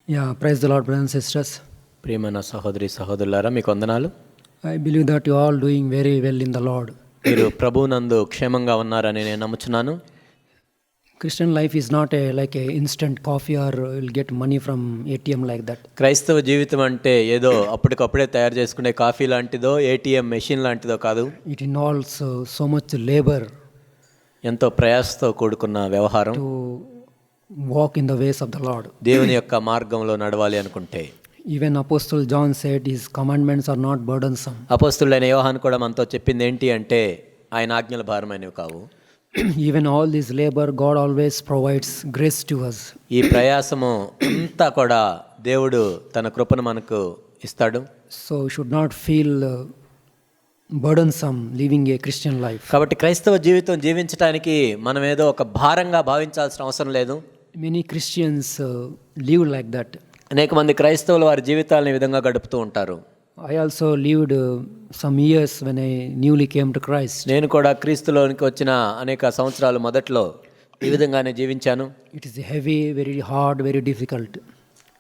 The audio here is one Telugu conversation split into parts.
Praise the Lord, brothers and sisters. ప్రియమైన సహోదరి సహోదరులారా మీకు వందనాలు. I believe that you are all doing very well in the Lord. మీరు ప్రభువునందు క్షేమంగా ఉన్నారని నేను నమ్ముచున్నాను. Christian life is not like a instant coffee or you'll get money from ATM like that. క్రైస్తవ జీవితం అంటే ఏదో అప్పటికప్పుడే తయారు చేసుకునే కాఫీ లాంటిదో ఏటీఎం మెషిన్ లాంటిదో కాదు. It involves so much labor ఎంతో ప్రయాసతో కూడుకున్న వ్యవహారం. to walk in the ways of the Lord. దేవుని యొక్క మార్గంలో నడవాలి అనుకుంటే Even Apostle John said his commandments are not burdensome. అపోస్తులైన యోహాను కూడా మనతో చెప్పింది ఏంటి అంటే ఆయన ఆజ్ఞలు భారమైనవి కావు. Even all this labor, God always provides grace to us. ఈ ప్రయాసము అంతా కూడా దేవుడు తన కృపను మనకు ఇస్తాడు. So we should not feel burdensome living a Christian life. కాబట్టి క్రైస్తవ జీవితం జీవించడానికి మనం ఏదో ఒక భారంగా భావించాల్సిన అవసరం లేదు. Many Christians live like that. అనేక మంది క్రైస్తవులు వారి జీవితాలను ఈ విధంగా గడుపుతూ ఉంటారు. I also lived some years when I newly came to Christ. నేను కూడా క్రీస్తులోనికి వచ్చిన అనేక సంవత్సరాలు మొదట్లో ఈ విధంగానే జీవించాను. It is heavy, very hard, very difficult.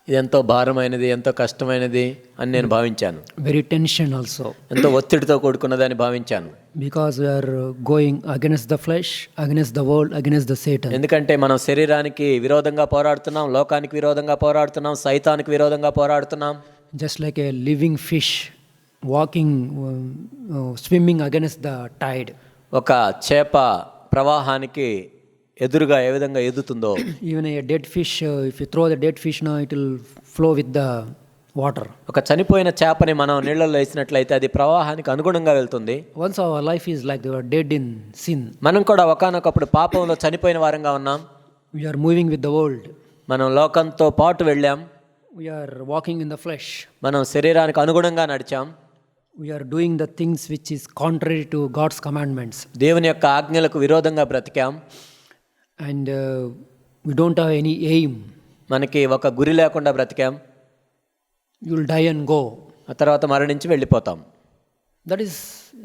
ఇది ఎంతో భారమైనది, ఎంతో కష్టమైనది అని నేను భావించాను. Very tension also. ఎంతో ఒత్తిడితో కూడుకున్నదని భావించాను. Because we are going against the flesh, against the world, against the Satan. ఎందుకంటే మనం శరీరానికి విరోధంగా పోరాడుతున్నాం, లోకానికి విరోధంగా పోరాడుతున్నాం, సైతానికి విరోధంగా పోరాడుతున్నాం. Just like a living fish walking, swimming against the tide. ఒక చేప ప్రవాహానికి ఎదురుగా ఏ విధంగా ఎదుగుతుందో Even a dead fish, if you throw the dead fish now, it will flow with the water. ఒక చనిపోయిన చేపని మనం నీళ్ళల్లో వేసినట్లయితే అది ప్రవాహానికి అనుగుణంగా వెళ్తుంది. Once our life is like we are dead in sin. మనం కూడా ఒకానొకప్పుడు పాపంలో చనిపోయిన వారంగా ఉన్నాం. We are moving with the world. మనం లోకంతో పాటు వెళ్ళాం. We are walking in the flesh. మనం శరీరానికి అనుగుణంగా నడిచాం. We are doing the things which is contrary to God's commandments. దేవుని యొక్క ఆజ్ఞలకు విరోధంగా బ్రతికాం. And we don't have any aim. మనకి ఒక గురి లేకుండా బ్రతికాం. You will die and go. ఆ తర్వాత మరణించి వెళ్ళిపోతాం. That is,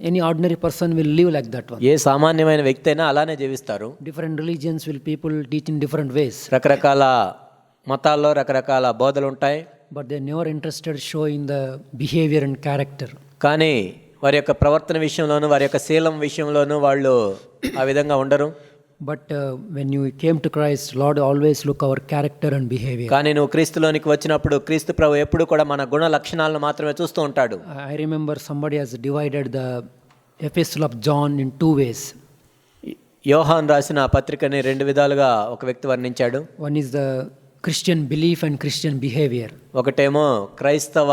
any ordinary person will live like that one. ఏ సామాన్యమైన వ్యక్తి అయినా అలానే జీవిస్తారు. Different religions will people teach in different ways. రకరకాల మతాల్లో రకరకాల బోధలు ఉంటాయి. But they are never interested showing the behavior and character. కానీ వారి యొక్క ప్రవర్తన విషయంలోనూ వారి యొక్క శీలం విషయంలోనూ వాళ్ళు ఆ విధంగా ఉండరు. But when you came to Christ, Lord always look our character and behavior. కానీ నువ్వు క్రీస్తులోనికి వచ్చినప్పుడు క్రీస్తు ప్రభు ఎప్పుడు కూడా మన గుణ లక్షణాలను మాత్రమే చూస్తూ ఉంటాడు. I remember somebody has divided the epistle of John in two ways. యోహాన్ రాసిన పత్రికని రెండు విధాలుగా ఒక వ్యక్తి వర్ణించాడు. One is the Christian belief and Christian behavior. ఒకటేమో క్రైస్తవ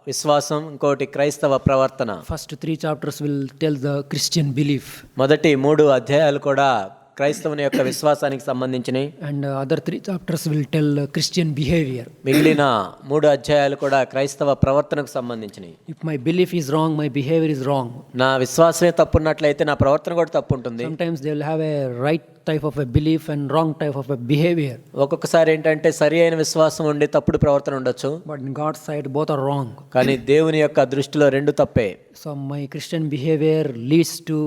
విశ్వాసం, ఇంకోటి క్రైస్తవ ప్రవర్తన. First 3 chapters will tell the Christian belief. మొదటి 3 అధ్యాయాలు కూడా క్రైస్తవుని యొక్క విశ్వాసానికి సంబంధించినవి. And other 3 chapters will tell Christian behavior. మిగిలిన 3 అధ్యాయాలు కూడా క్రైస్తవ ప్రవర్తనకు సంబంధించినవి. If my belief is wrong, my behavior is wrong. నా విశ్వాసమే తప్పున్నట్లయితే నా ప్రవర్తన కూడా తప్పు ఉంటుంది. Sometimes they will have a right type of a belief and wrong type of a behavior. ఒక్కొక్కసారి ఏంటంటే సరి అయిన విశ్వాసం ఉండి తప్పుడు ప్రవర్తన ఉండొచ్చు. But in God's side both are wrong. కానీ దేవుని యొక్క దృష్టిలో రెండు తప్పే. So my Christian behavior leads to,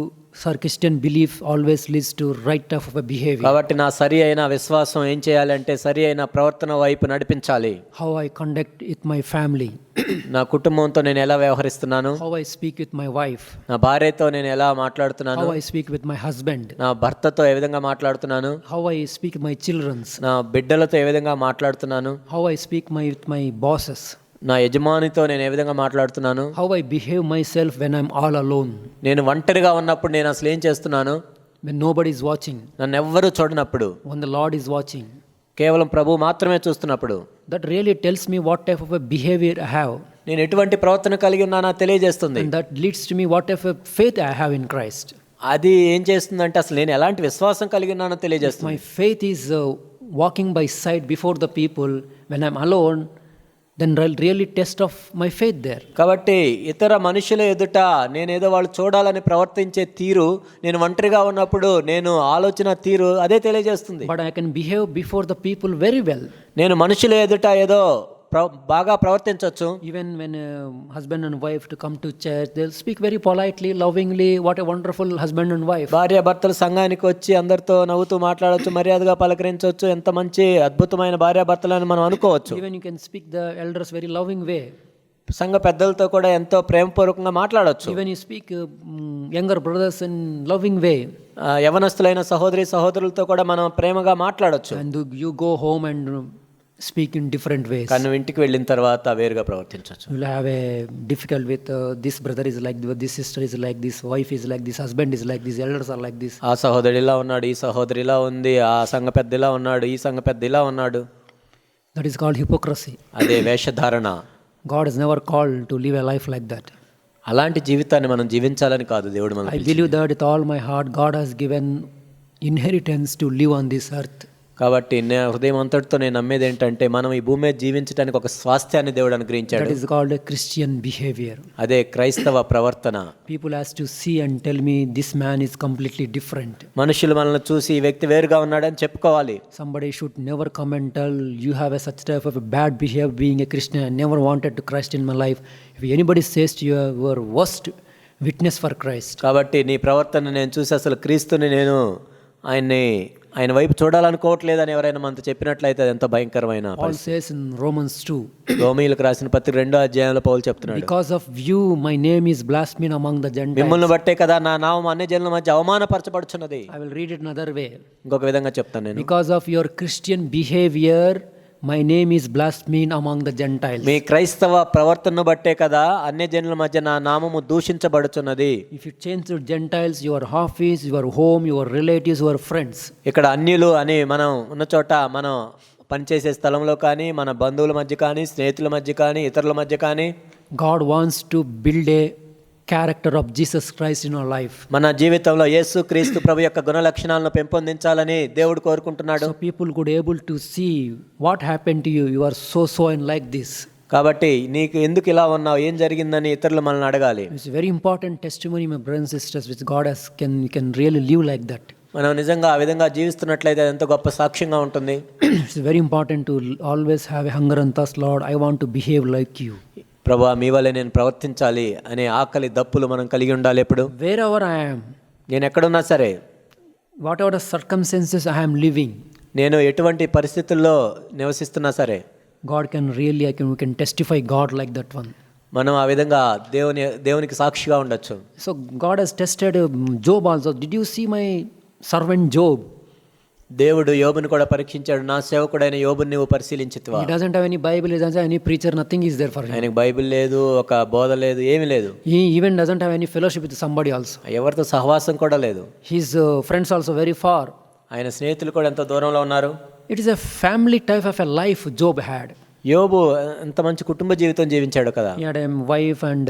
Christian belief always leads to right type of a behavior. కాబట్టి నా సరి అయిన విశ్వాసం ఏం చేయాలంటే సరి అయిన ప్రవర్తన వైపు నడిపించాలి. How I conduct with my family. నా కుటుంబంతో నేను ఎలా వ్యవహరిస్తున్నాను, How I speak with my wife. నా భార్యతో నేను ఎలా మాట్లాడుతున్నాను, How I speak with my husband. నా భర్తతో ఏ విధంగా మాట్లాడుతున్నాను, How I speak with my children. నా బిడ్డలతో ఏ విధంగా మాట్లాడుతున్నాను, How I speak with my bosses. నా యజమానితో నేను ఏ విధంగా మాట్లాడుతున్నాను, How I behave myself when I'm all alone. నేను ఒంటరిగా ఉన్నప్పుడు నేను అసలు ఏం చేస్తున్నాను, When nobody is watching. నన్ను ఎవ్వరూ చూడనప్పుడు, When the Lord is watching. కేవలం ప్రభు మాత్రమే చూస్తున్నప్పుడు. That really tells me what type of a behavior I have. నేను ఎటువంటి ప్రవర్తన కలిగి ఉన్నానో తెలియజేస్తుంది. And that leads to me what type of faith I have in Christ. అది ఏం చేస్తుందంటే అసలు నేను ఎలాంటి విశ్వాసం కలిగి ఉన్నానో తెలియజేస్తుంది. My faith is walking by sight before the people. When I'm alone, then I'll really test of my faith there. కాబట్టి ఇతర మనుషుల ఎదుట నేనేదో వాళ్ళు చూడాలని ప్రవర్తించే తీరు, నేను ఒంటరిగా ఉన్నప్పుడు నేను ఆలోచన తీరు అదే తెలియజేస్తుంది. But I can behave before the people very well. నేను మనుషుల ఎదుట ఏదో బాగా ప్రవర్తించవచ్చు. Even when husband and wife to come to church, they'll speak very politely, lovingly. What a wonderful husband and wife. భార్య భర్తలు సంఘానికి వచ్చి అందరితో నవ్వుతూ మాట్లాడవచ్చు, మర్యాదగా పలకరించవచ్చు. ఎంత మంచి అద్భుతమైన భార్య భర్తలని మనం అనుకోవచ్చు. Even you can speak the elders very loving way. సంఘ పెద్దలతో కూడా ఎంతో ప్రేమపూర్వకంగా మాట్లాడవచ్చు. Even you speak younger brothers in loving way. యవనస్తులైన సహోదరులతో కూడా మనం ప్రేమగా మాట్లాడవచ్చు. And you go home and speak in different ways. కానీ ఇంటికి వెళ్ళిన తర్వాత వేరుగా ప్రవర్తించవచ్చు. You will have a difficult with this brother is like this, sister is like this, wife is like this, husband is like this, elders are like this. ఆ సహోదరుడు ఇలా ఉన్నాడు, ఈ సహోదరి ఇలా ఉంది, ఆ సంఘ పెద్ద ఇలా ఉన్నాడు, ఈ సంఘ పెద్ద ఇలా ఉన్నాడు. That is called hypocrisy. అదే వేషధారణ. God has never called to live a life like that. అలాంటి జీవితాన్ని మనం జీవించాలని కాదు దేవుడు I మనల్ని. believe that with all my heart God has given inheritance to live on this earth. కాబట్టి హృదయం అంతటితో నేను నమ్మేది ఏంటంటే మనం ఈ భూమి మీద జీవించడానికి ఒక స్వాస్థ్యాన్ని దేవుడు అనుగ్రహించాడు. That is called a Christian behavior. అదే క్రైస్తవ ప్రవర్తన. People has to see and tell me this man is completely different. మనుషులు మనల్ని చూసి ఈ వ్యక్తి వేరుగా ఉన్నాడని చెప్పుకోవాలి. Somebody should never come and tell you have a such type of a bad behavior being a Christian. I never wanted to Christ in my life. If anybody says to you you are worst witness for Christ. కాబట్టి నీ ప్రవర్తన నేను చూసి అసలు క్రీస్తుని నేను ఆయన వైపు చూడాలనుకోవట్లేదని ఎవరైనా మనతో చెప్పినట్లయితే అది ఎంత భయంకరమైన. Paul says in Romans 2. రోమీయులకు రాసిన పత్రిక 2వ అధ్యాయంలో పౌలు చెప్తున్నాడు, Because of you my name is blasphemed among the Gentiles. మిమ్మల్ని బట్టే కదా నా నామం అన్ని జనుల మధ్య అవమానపరచబడుచున్నది. I will read it another way. ఇంకొక విధంగా చెప్తాను నేను. Because of your Christian behavior my name is blasphemed among the Gentiles. మీ క్రైస్తవ ప్రవర్తనను బట్టే కదా అన్ని జనుల మధ్య నా నామము దూషించబడుచున్నది. If you change to Gentiles, your office, your home, your relatives, your friends. ఇక్కడ అన్యులు అని మనం ఉన్న చోట మనం పనిచేసే స్థలంలో కానీ మన బంధువుల మధ్య కానీ స్నేహితుల మధ్య కానీ ఇతరుల మధ్య కానీ God wants to build a character of Jesus Christ in our life. మన జీవితంలో యేసు క్రీస్తు ప్రభు యొక్క గుణ లక్షణాలను పెంపొందించాలని దేవుడు కోరుకుంటున్నాడు. So people could able to see what happened to you. You are so and like this. కాబట్టి నీకు ఎందుకు ఇలా ఉన్నావు, ఏం జరిగిందని ఇతరులు మనల్ని అడగాలి. It's a very important testimony, my brothers and sisters, which God has can really live like that. మనం నిజంగా ఆ విధంగా జీవిస్తున్నట్లయితే అది ఎంతో గొప్ప సాక్ష్యంగా ఉంటుంది. It's very important to always have a hunger and thirst, Lord, I want to behave like you. ప్రభువా మీ వల్లే నేను ప్రవర్తించాలి అనే ఆకలి దప్పులు మనం కలిగి ఉండాలి. ఎప్పుడు Wherever I am, నేను ఎక్కడున్నా సరే, whatever the circumstances I am living, నేను ఎటువంటి పరిస్థితుల్లో నివసిస్తున్నా సరే, God can really, we can testify God like that one. మనం ఆ విధంగా దేవునికి సాక్షిగా ఉండొచ్చు. So God has tested Job also. Did you see my servant Job? దేవుడు యోబుని కూడా పరీక్షించాడు. నా సేవకుడైన యోబుని నువ్వు పరిశీలించితివా? He doesn't have any Bible, he doesn't have any preacher, nothing is there for him. ఆయనకు బైబిల్ లేదు, ఒక బోధ లేదు, ఏమీ లేదు. He even doesn't have any fellowship with somebody also. ఎవరితో సహవాసం కూడా లేదు. His friends also very far. ఆయన స్నేహితులు కూడా ఎంతో దూరంలో ఉన్నారు. It is a family type of a life Job had. యోబు ఎంత మంచి కుటుంబ జీవితం జీవించాడు కదా. He had a wife and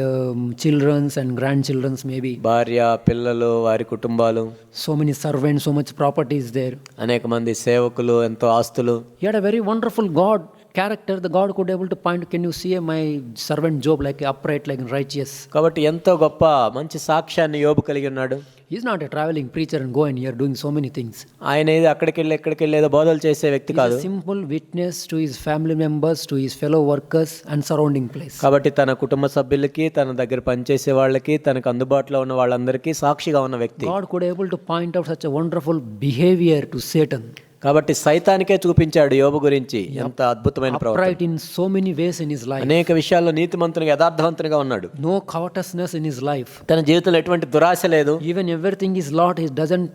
children and grandchildren maybe. భార్య, పిల్లలు, వారి కుటుంబాలు, So many servants, so much property is there. అనేక మంది సేవకులు, ఎంతో ఆస్తులు. He had a very wonderful God character. The God could able to point, can you see my servant Job like upright, like righteous? కాబట్టి ఎంతో గొప్ప మంచి సాక్ష్యాన్ని యోబు కలిగి ఉన్నాడు. He is not a traveling preacher and go and here doing so many things. ఆయన ఏదో అక్కడికి వెళ్ళి ఇక్కడికి వెళ్ళి ఏదో బోధలు చేసే వ్యక్తి He is కాదు. a simple witness to his family members, to his fellow workers and surrounding place. కాబట్టి తన కుటుంబ సభ్యులకి, తన దగ్గర పనిచేసే వాళ్ళకి, తనకు అందుబాటులో ఉన్న వాళ్ళందరికీ సాక్షిగా ఉన్న వ్యక్తి. God could able to point out such a wonderful behavior to Satan. కాబట్టి సైతానికే చూపించాడు యోబు గురించి ఎంత అద్భుతమైన ప్రవర్తన. Upright in so many ways in his life. అనేక విషయాల్లో నీతిమంతునిగా, యథార్థవంతునిగా ఉన్నాడు. No covetousness in his life. తన జీవితంలో ఎటువంటి దురాశ లేదు. Even everything is Lord, he doesn't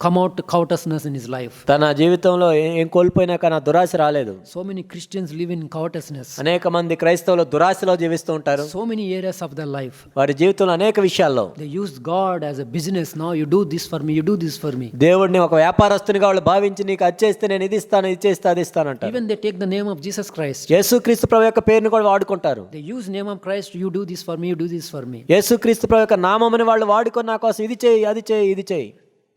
come out to covetousness in his life. తన జీవితంలో ఏం కోల్పోయినా కానీ ఆ దురాశ రాలేదు. So many Christians live in covetousness. అనేక మంది క్రైస్తవులు దురాశలో జీవిస్తూ ఉంటారు. So many areas of their life. వారి జీవితంలో అనేక విషయాల్లో They use God as a business. Now you do this for me, you do this for me. దేవుడిని ఒక వ్యాపారస్తునిగా వాళ్ళు భావించి నీకు అది చేస్తే నేను ఇది ఇస్తాను, ఇది చేస్తే అది ఇస్తానంటారు. Even they take the name of Jesus Christ. యేసుక్రీస్తు ప్రభు యొక్క పేరుని కూడా వాడుకుంటారు. They use name of Christ, you do this for me, you do this for me. యేసుక్రీస్తు ప్రభు యొక్క నామముని వాళ్ళు వాడుకొని నా కోసం ఇది చేయి, అది చేయి, ఇది చేయి.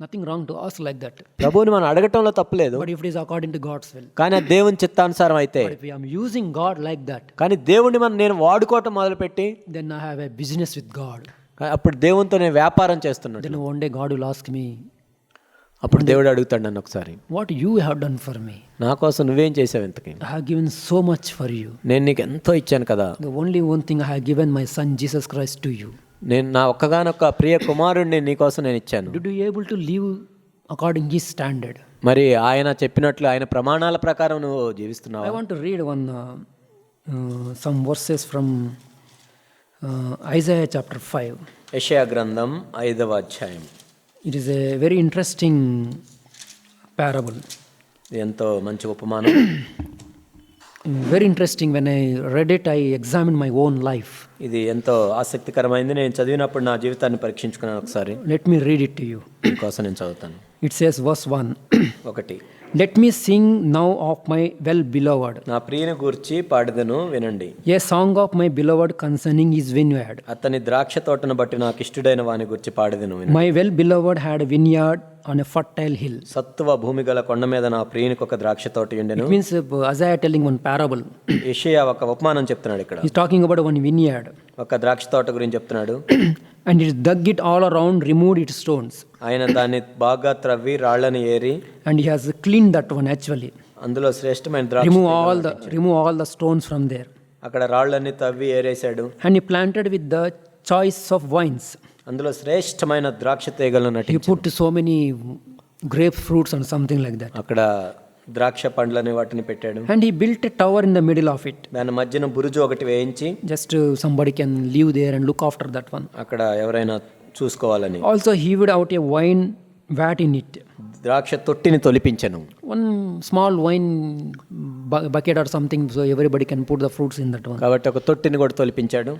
Nothing wrong to ask like that. ప్రభువుని మనం అడగటంలో తప్పులేదు. But if it is according to God's will. కానీ అది దేవుని చిత్తానుసారం అయితే, But if I am using God like that, కానీ దేవుడిని నేను వాడుకోవటం మొదలుపెట్టి, then I have a business with God. అప్పుడు దేవునితో నేను వ్యాపారం చేస్తున్నాను. Then one day God will ask me, అప్పుడు దేవుడు అడుగుతాడు నన్ను ఒకసారి, what you have done for me. నా కోసం నువ్వేం చేసావు ఇంతకి? I have given so much for you. నేను నీకు ఎంతో ఇచ్చాను కదా. The only one thing I have given my son Jesus Christ to you. నేను నా ఒక్కగానొక్క ప్రియ కుమారుడిని నీకోసం నేను ఇచ్చాను. Did you able to live according his standard? మరి ఆయన చెప్పినట్లు ఆయన ప్రమాణాల ప్రకారం నువ్వు జీవిస్తున్నావు. I want to read some verses from Isaiah chapter 5. యెషయా గ్రంథం 5వ అధ్యాయం. It is a very interesting parable. ఎంతో మంచి ఉపమానం. Very interesting. When I read it, I examined my own life. ఇది ఎంతో ఆసక్తికరమైంది. నేను చదివినప్పుడు నా జీవితాన్ని పరీక్షించుకున్నాను ఒకసారి. Let me read it to you. మీకోసం నేను చదువుతాను. It says verse 1. 1. Let me sing now of my well-beloved. నా ప్రియుని గూర్చి పాడెదను వినండి. A song of my beloved concerning his vineyard. అతని ద్రాక్ష తోటను బట్టి నాకు ఇష్టడైన వాని గురించి పాడెదను వినండి. My well-beloved had a vineyard on a fertile hill. సత్తువ భూమి గల కొండ మీద నా ప్రియునికి ఒక ద్రాక్ష తోట ఉండెను. It means Isaiah telling one parable. యెషయా ఒక ఉపమానం చెప్తున్నాడు ఇక్కడ. He's talking about one vineyard. ఒక ద్రాక్ష తోట గురించి చెప్తున్నాడు. And he dug it all around, removed its stones. ఆయన దాన్ని బాగా త్రవ్వి రాళ్లను ఏరి, And he has cleaned that one actually. అందులో శ్రేష్టమైన ద్రాక్ష Remove all the stones from there. అక్కడ రాళ్లన్నీ తవ్వి ఏరేశాడు. And he planted with the choice of vines. అందులో శ్రేష్టమైన ద్రాక్ష తీగలను He నాటించాడు. put so many grape fruits and something like that. అక్కడ ద్రాక్ష పండ్లని వాటిని పెట్టాడు. And he built a tower in the middle of it. దాని మధ్యన బురుజు ఒకటి వేయించి, Just somebody can live there and look after that one. అక్కడ ఎవరైనా చూసుకోవాలని. Also he would out a wine vat in it. ద్రాక్ష తొట్టిని తొలిపించను. One small wine bucket or something, so everybody can put the fruits in that one. కాబట్టి ఒక తొట్టిని కూడా తొలిపించాడు.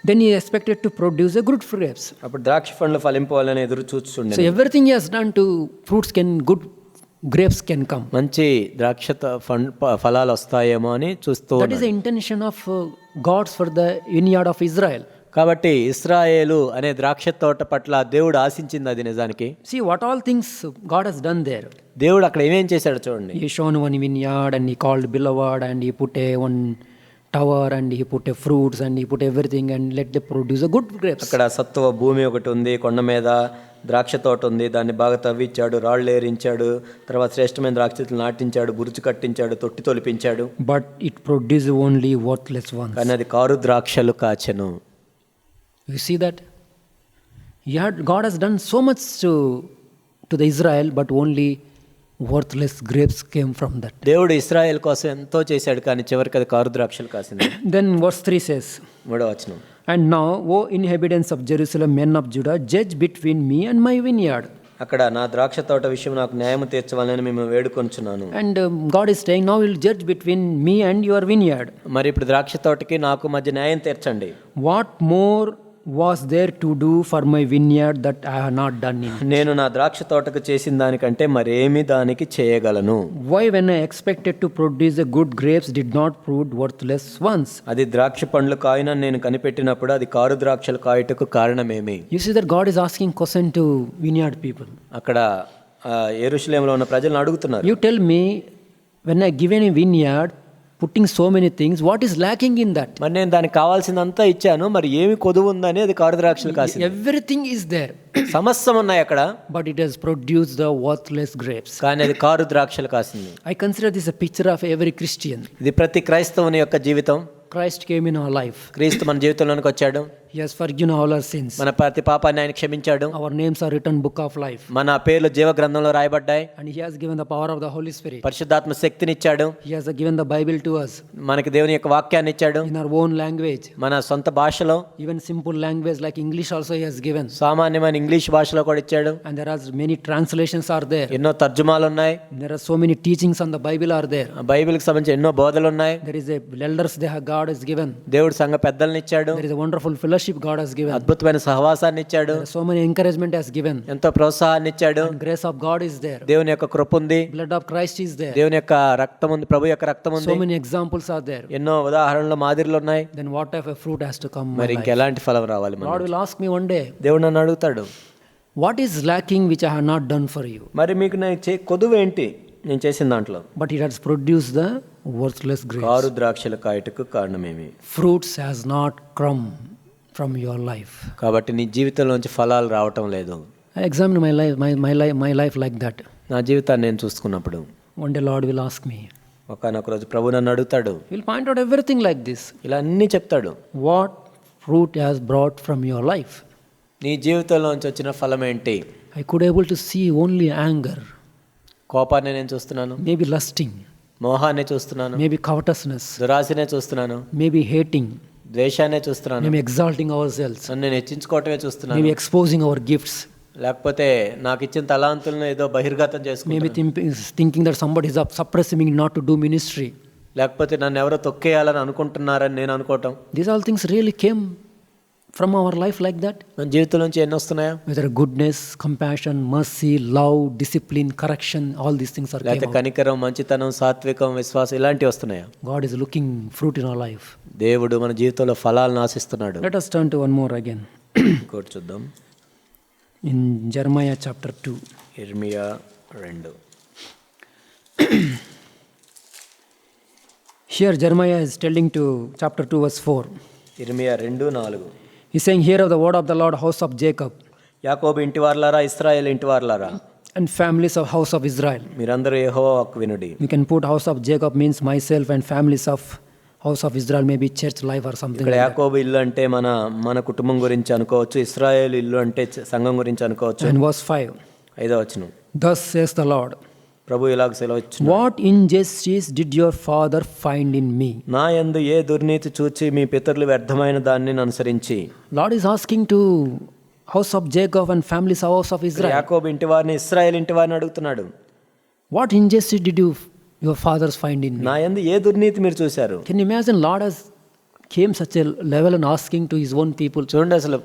Then he expected to produce a good grapes. అప్పుడు ద్రాక్ష పండ్లు ఫలింపాలని ఎదురు చూస్తుండే. So everything he has done to good grapes can come. మంచి ద్రాక్ష ఫలాలు వస్తాయేమో అని చూస్తూ That is the intention of God for the vineyard of Israel. కాబట్టి ఇశ్రాయేలు అనే ద్రాక్ష తోట పట్ల దేవుడు ఆశించింది అది నిజానికి. See what all things God has done there. దేవుడు అక్కడ ఏమేం చేశాడు చూడండి. He shown one vineyard and he called beloved and he put one tower and he put fruits and he put everything and let them produce a good grapes. అక్కడ సత్తువ భూమి ఒకటి ఉంది, కొండ మీద ద్రాక్ష తోట ఉంది, దాన్ని బాగా తవ్వించాడు, రాళ్ళు ఏరించాడు, తర్వాత శ్రేష్టమైన ద్రాక్ష చెట్లు నాటించాడు, బురుజు కట్టించాడు, తొట్టి తొలిపించాడు. But it produced only worthless ones. కానీ అది కారు ద్రాక్షలు కాచెను. You see that? God has done so much to the Israel, but only worthless grapes came from that. దేవుడు ఇశ్రాయేల్ కోసం ఎంతో చేశాడు, కానీ చివరికి అది కారు ద్రాక్షలు కాసింది. Then verse 3 says, 3వ వచనం. And now, O inhabitants of Jerusalem, men of Judah, judge between me and my vineyard. అక్కడ నా ద్రాక్ష తోట విషయం నాకు న్యాయం తీర్చవాలని మేము వేడుకొంచున్నాను. And God is saying, now will judge between me and your vineyard. మరి ఇప్పుడు ద్రాక్ష తోటకి నాకు మధ్య న్యాయం తీర్చండి. What more was there to do for my vineyard that I have not done in? నేను నా ద్రాక్ష తోటకు చేసిన దానికంటే మరేమి దానికి చేయగలను? Why when I expected to produce a good grapes did not prove worthless ones? అది ద్రాక్ష పండ్లు కాయనని నేను కనిపెట్టినప్పుడు అది కారు ద్రాక్షలు కాయటకు కారణమేమి? You see that God is asking question to vineyard people. అక్కడ యెరూషలేములో ఉన్న ప్రజలను అడుగుతున్నారు. You tell me, when I given a vineyard putting so many things, what is lacking in that? మరి నేను దానికి కావాల్సిందంతా ఇచ్చాను, మరి ఏమి కొదువు ఉందని అది కారు ద్రాక్షలు కాసింది. Everything is there. సమస్తం ఉన్నాయి అక్కడ, But it has produced the worthless grapes. కానీ అది కారు ద్రాక్షలు కాసింది. I consider this a picture of every Christian. ఇది ప్రతి క్రైస్తవుని యొక్క జీవితం. Christ came in our life. క్రీస్తు మన జీవితంలోనికి వచ్చాడు. He has forgiven all our sins. మన ప్రతి పాపాన్ని ఆయన క్షమించాడు. Our names are written book of life. మన పేర్లు జీవ గ్రంథంలో రాయబడ్డాయి. And he has given the power of the Holy Spirit. పరిశుద్ధాత్మ శక్తిని ఇచ్చాడు. He has given the Bible to us. మనకి దేవుని యొక్క వాక్యాన్ని ఇచ్చాడు. In our own language. మన సొంత భాషలో, Even simple language like English also he has given. సామాన్యమైన ఇంగ్లీష్ భాషలో కూడా ఇచ్చాడు. And there are many translations are there. ఎన్నో తర్జుమాలు ఉన్నాయి. There are so many teachings on the Bible are there. బైబిల్కి సంబంధించి ఎన్నో బోధలు ఉన్నాయి. There is a elders they have God has given. దేవుడు సంఘ పెద్దల్ని ఇచ్చాడు. There is a wonderful fellowship God has given. అద్భుతమైన సహవాసాన్ని ఇచ్చాడు. There is so many encouragement has given. ఎంతో ప్రోత్సాహాన్ని ఇచ్చాడు. And grace of God is there. దేవుని యొక్క కృప ఉంది. Blood of Christ is there. దేవుని యొక్క రక్తం ఉంది, ప్రభు యొక్క రక్తం ఉంది. So many examples are there. ఎన్నో ఉదాహరణలు, మాదిరిలు ఉన్నాయి. Then what type of fruit has to come? మరి ఇంకెలాంటి ఫలం రావాలి? God will ask me one day, దేవుడు నన్ను అడుగుతాడు, what is lacking which I have not done for you? మరి మీకు కొదువు ఏంటి నేను చేసిన దాంట్లో? But it has produced the worthless grapes. కారు ద్రాక్షల కాయటకు కారణమేమి? Fruits has not come from your life. కాబట్టి నీ జీవితంలోంచి ఫలాలు రావటం లేదు. I examine my life like that. నా జీవితాన్ని నేను చూసుకున్నప్పుడు one day Lord will ask me. ఒకానొక రోజు ప్రభు నన్ను అడుగుతాడు, He'll point out everything like this. ఇలా అన్నీ చెప్తాడు. What fruit has brought from your life? నీ జీవితంలోంచి వచ్చిన ఫలం ఏంటి? I could able to see only anger, కోపాన్ని నేను చూస్తున్నాను, maybe lusting, మోహాన్ని చూస్తున్నాను, maybe covetousness, దురాశనే చూస్తున్నాను, maybe hating, ద్వేషాన్నే చూస్తున్నాను, maybe exalting ourselves, నన్ను నేను హెచ్చించుకోవటమే చూస్తున్నాను, maybe exposing our gifts, లేకపోతే నాకు ఇచ్చిన తలాంతులను ఏదో బహిర్గతం maybe చేసుకుంటాను, thinking that somebody is suppressing me not to do ministry. లేకపోతే నన్ను ఎవరో తొక్కేయాలని అనుకుంటున్నారని నేను అనుకోవటం. These all things really came from our life like that. మన జీవితం నుంచి ఎన్ని వస్తున్నాయా? Whether goodness, compassion, mercy, love, discipline, correction, all these things are came లేకపోతే out. కనికరం, మంచితనం, సాత్వికం, విశ్వాసం ఇలాంటివి వస్తున్నాయా? God is looking fruit in our life. దేవుడు మన జీవితంలో ఫలాలను ఆశిస్తున్నాడు. Let us turn to one more again. ఇంకోటి చూద్దాం. In Jeremiah chapter 2. ఇర్మియా 2. Here Jeremiah is telling to chapter 2 verse 4. ఇర్మియా 2:4. He's saying, hear of the word of the Lord, house of Jacob, యాకోబు ఇంటివార్లారా, ఇశ్రాయేలు ఇంటివార్లారా, and families of house of Israel. మీరందరూ యెహోవా వాక్కు వినుడి. You can put house of Jacob means myself, and families of house of Israel, maybe church life or something ఇక్కడ like that. యాకోబు ఇల్లు అంటే మన కుటుంబం గురించి అనుకోవచ్చు, ఇశ్రాయేలు ఇల్లు అంటే సంఘం గురించి అనుకోవచ్చు. And verse 5. 5వ వచనం. Thus says the Lord, ప్రభు ఇలాగ సెలవిచ్చును, what injustice did your father find in me? నా యందు ఏ దుర్నీతి చూచి మీ పితరులు వ్యర్థమైన దాన్ని అనుసరించి. Lord is asking to house of Jacob and families of house of Israel, యాకోబు ఇంటి వారిని, ఇశ్రాయేలు ఇంటి వారిని అడుగుతున్నాడు, what injustice did your fathers find in me? నా యందు ఏ దుర్నీతి మీరు చూశారు? Can you imagine Lord has came such a level and asking to his own people? చూడండి, అసలు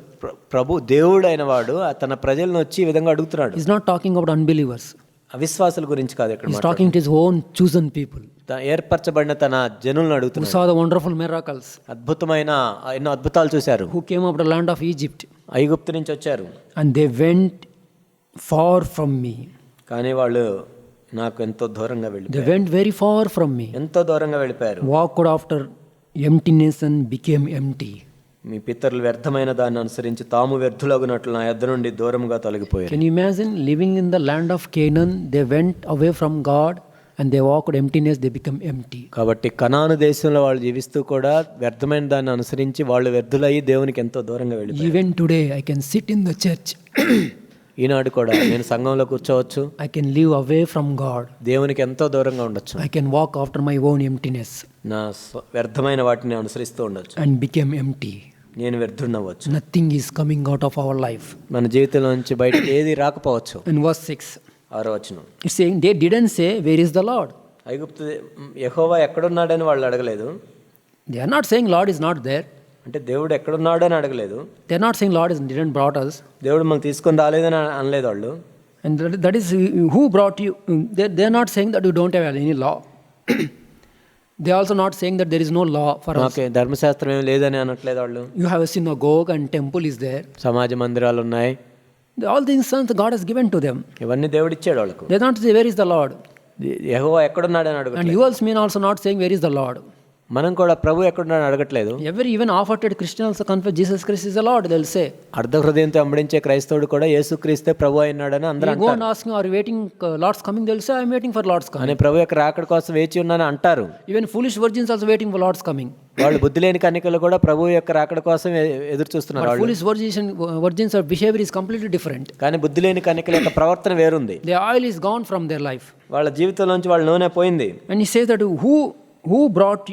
ప్రభు దేవుడు అయిన వాడు తన ప్రజలను వచ్చి ఈ విధంగా అడుగుతున్నాడు. He's not talking about unbelievers. అవిశ్వాసుల గురించి కాదు ఇక్కడ He's talking to his own chosen people ఏర్పరచబడిన తన జనులను who అడుగుతున్నాడు. saw the wonderful miracles, అద్భుతమైన ఎన్నో అద్భుతాలు చూశారు. who came out of the land of Egypt, ఐగుప్తు నుంచి వచ్చారు, and they went far from me. కానీ వాళ్ళు నాకు ఎంతో దూరంగా They వెళ్ళిపోయారు. went very far from me, ఎంతో దూరంగా వెళ్ళిపోయారు. walked after emptiness and became empty. మీ పితరులు వ్యర్థమైన దాన్ని అనుసరించి తాము వ్యర్థులగునట్లు నా యొద్ద నుండి దూరంగా తొలగిపోయారు. Can you imagine living in the land of Canaan? They went away from God and they walked emptiness, they become empty. కాబట్టి కనాను దేశంలో వాళ్ళు జీవిస్తూ కూడా వ్యర్థమైన దాన్ని అనుసరించి వాళ్ళు వ్యర్థులయ్యి దేవునికి ఎంతో దూరంగా వెళ్ళిపోయారు. Even today I can sit in the church. ఈనాడు కూడా నేను సంఘంలో కూర్చోవచ్చు, I can live away from God. దేవునికి ఎంతో దూరంగా ఉండొచ్చు, I can walk after my own emptiness నా వ్యర్థమైన వాటిని అనుసరిస్తూ ఉండొచ్చు, and become empty. నేను వ్యర్థుడవ్వచ్చు. Nothing is coming out of our life. మన జీవితంలో నుంచి బయటకు ఏది రాకపోవచ్చు. In verse 6, 6వ వచనం. it's saying they didn't say, where is the Lord? ఐగుప్తు యెహోవా ఎక్కడున్నాడని వాళ్ళు అడగలేదు. They are not saying Lord is not there. అంటే దేవుడు ఎక్కడున్నాడు అని అడగలేదు. They are not saying Lord didn't brought us. దేవుడు మనకు తీసుకొని రాలేదని అనలేదు వాళ్ళు. And that is who brought you. They are not saying that you don't have any law. They are also not saying that there is no law for us. మాకే ధర్మశాస్త్రం ఏం లేదని అనట్లేదు వాళ్ళు. You have a synagogue and temple is there. సమాజ మందిరాలు ఉన్నాయి. All these things God has given to them. ఇవన్నీ దేవుడు ఇచ్చాడు వాళ్ళకు. They don't say where is the Lord. Jehovah ఎక్కడున్నాడని And అడగట్లేదు. you also mean also not saying where is the Lord. మనం కూడా ప్రభు ఎక్కడున్నాడని అడగట్లేదు. Even half-hearted Christians also confess Jesus Christ is the Lord, they'll say. అర్ధ హృదయంతో అంబడించే క్రైస్తవుడు కూడా యేసుక్రీస్తే ప్రభు అయినాడని అందరూ You go and అంటారు. ask him, are you waiting Lord's coming? They'll say, I'm waiting for Lord's coming. అని ప్రభు యొక్క రాకడ కోసం వేచి ఉన్నానని అంటారు. Even foolish virgins also waiting for Lord's coming. వాళ్ళు బుద్ధి లేని కన్యకలు కూడా ప్రభు యొక్క రాకడ కోసం ఎదురు చూస్తున్నారు. But వాళ్ళు foolish virgins or behavior is completely different. కానీ బుద్ధి లేని కన్యకల యొక్క ప్రవర్తన వేరుంది. The oil is gone from their life. వాళ్ళ జీవితంలోంచి వాళ్ళ నూనె పోయింది. And he says that who brought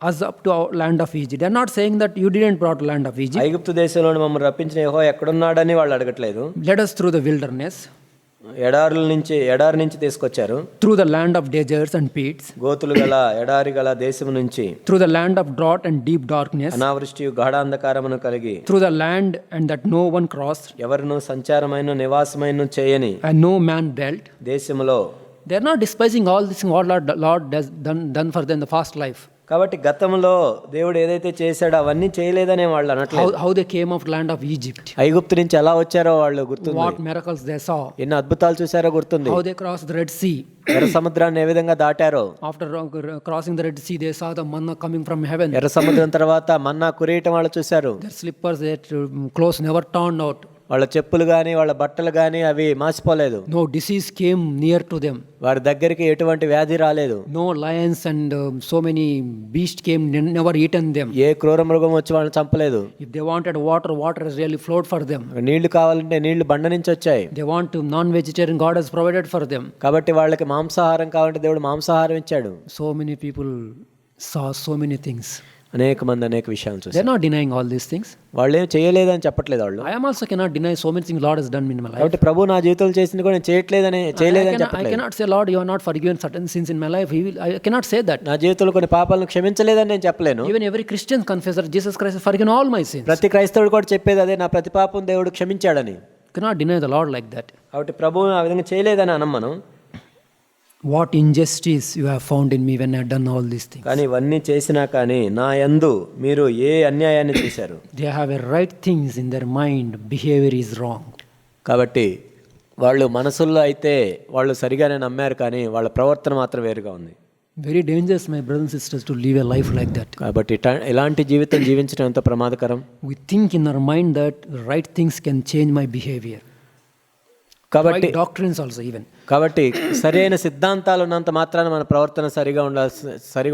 us up to our land of Egypt? They're not saying that you didn't brought land of Egypt. ఐగుప్తు దేశంలో మమ్మల్ని రప్పించిన యెహోవా ఎక్కడున్నాడని వాళ్ళు అడగట్లేదు. Led us through the wilderness, ఎడారి నుంచి తీసుకొచ్చారు. through the land of deserts and pits, గోతులు గల ఎడారి గల దేశం నుంచి, through the land of drought and deep darkness, అనావృష్టియు గాఢాంధకారమును కలిగి, through the land and that no one crossed ఎవరును సంచారమైన నివాసమైన చేయని and no man dwelt. దేశములో. They're not despising all this what Lord has done for them in the past life. కాబట్టి గతంలో దేవుడు ఏదైతే చేశాడో అవన్నీ చేయలేదనే వాళ్ళు అనట్లేదు. How they came out land of Egypt, ఐగుప్తు నుంచి ఎలా వచ్చారో వాళ్ళు గుర్తుంది. what miracles they saw, ఎన్ని అద్భుతాలు చూసారో గుర్తుంది. how they crossed the Red Sea. ఎర్ర సముద్రాన్ని ఏ విధంగా దాటారో. After crossing the Red Sea, they saw the manna coming from heaven. ఎర్ర సముద్రం తర్వాత మన్నా కురియటం వాళ్ళు చూశారు. Their slippers, their clothes never turned out. వాళ్ళ చెప్పులు కానీ వాళ్ళ బట్టలు కానీ అవి మాసిపోలేదు. No disease came near to them. వారి దగ్గరికి ఎటువంటి వ్యాధి రాలేదు. No lions and so many beasts came, never eaten them. ఏ క్రూర మృగం వచ్చి వాళ్ళని చంపలేదు. If they wanted water, water has really flowed for them. నీళ్లు కావాలంటే నీళ్లు బండ నుంచి వచ్చాయి. They want non-vegetarian, God has provided for them. కాబట్టి వాళ్ళకి మాంసాహారం కావాలంటే దేవుడు మాంసాహారం ఇచ్చాడు. So many people saw so many things. అనేక మంది అనేక విషయాలు చూసారు. They're not denying all these things. వాళ్ళు ఏం చేయలేదని చెప్పట్లేదు వాళ్ళు. I am also cannot deny so many things Lord has done in my life. కాబట్టి ప్రభు నా జీవితంలో చేసింది కూడా నేను చేయలేదని I చెప్పట్లేదు. cannot say, Lord, you have not forgiven certain sins in my life. I cannot say that. నా జీవితంలో కొన్ని పాపాలను క్షమించలేదని నేను చెప్పలేను. Even every Christian confessor, Jesus Christ has forgiven all my sins. ప్రతి క్రైస్తవుడు కూడా చెప్పేది అదే, నా ప్రతి పాపం దేవుడు క్షమించాడని. Cannot deny the Lord like that. కాబట్టి ప్రభు ఆ విధంగా చేయలేదని అనం మనం. What injustice you have found in me when I have done all these things. కానీ ఇవన్నీ చేసినా కానీ నా యందు మీరు ఏ అన్యాయాన్ని చేశారు. They have a right things in their mind, behavior is wrong. కాబట్టి వాళ్ళు మనసుల్లో అయితే వాళ్ళు సరిగానే నమ్మారు, కానీ వాళ్ళ ప్రవర్తన మాత్రం వేరుగా ఉంది. Very dangerous, my brothers and sisters, to live a life like that. కాబట్టి ఇలాంటి జీవితం జీవించడం ఎంతో ప్రమాదకరం. We think in our mind that right things can change my behavior. కాబట్టి Right doctrines also even. కాబట్టి సరైన సిద్ధాంతాలు ఉన్నంత మాత్రాన మన ప్రవర్తన సరిగా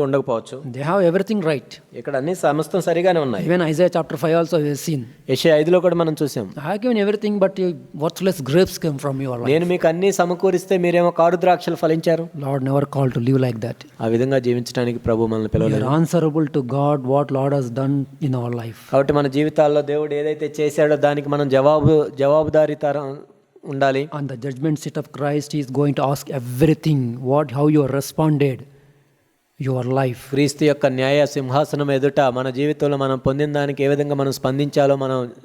ఉండకపోవచ్చు. They have everything right. ఇక్కడ అన్ని సమస్తం సరిగానే ఉన్నాయి. Even Isaiah chapter 5 also we have seen. యెషయా 5లో కూడా మనం చూసాం. I have given everything, but worthless grapes came from your life. నేను మీకు అన్ని సమకూరిస్తే మీరేమో కారు ద్రాక్షలు ఫలించారు. Lord never called to live like that. ఆ విధంగా జీవించడానికి ప్రభు మనల్ని We పిలవలేదు. are answerable to God what Lord has done in our life. కాబట్టి మన జీవితాల్లో దేవుడు ఏదైతే చేశాడో దానికి మనం జవాబుదారీతనం ఉండాలి. On the judgment seat of Christ, He is going to ask everything, how you responded, your life. క్రీస్తు యొక్క న్యాయ సింహాసనం ఎదుట మన జీవితంలో మనం పొందిన దానికి ఏ విధంగా మనం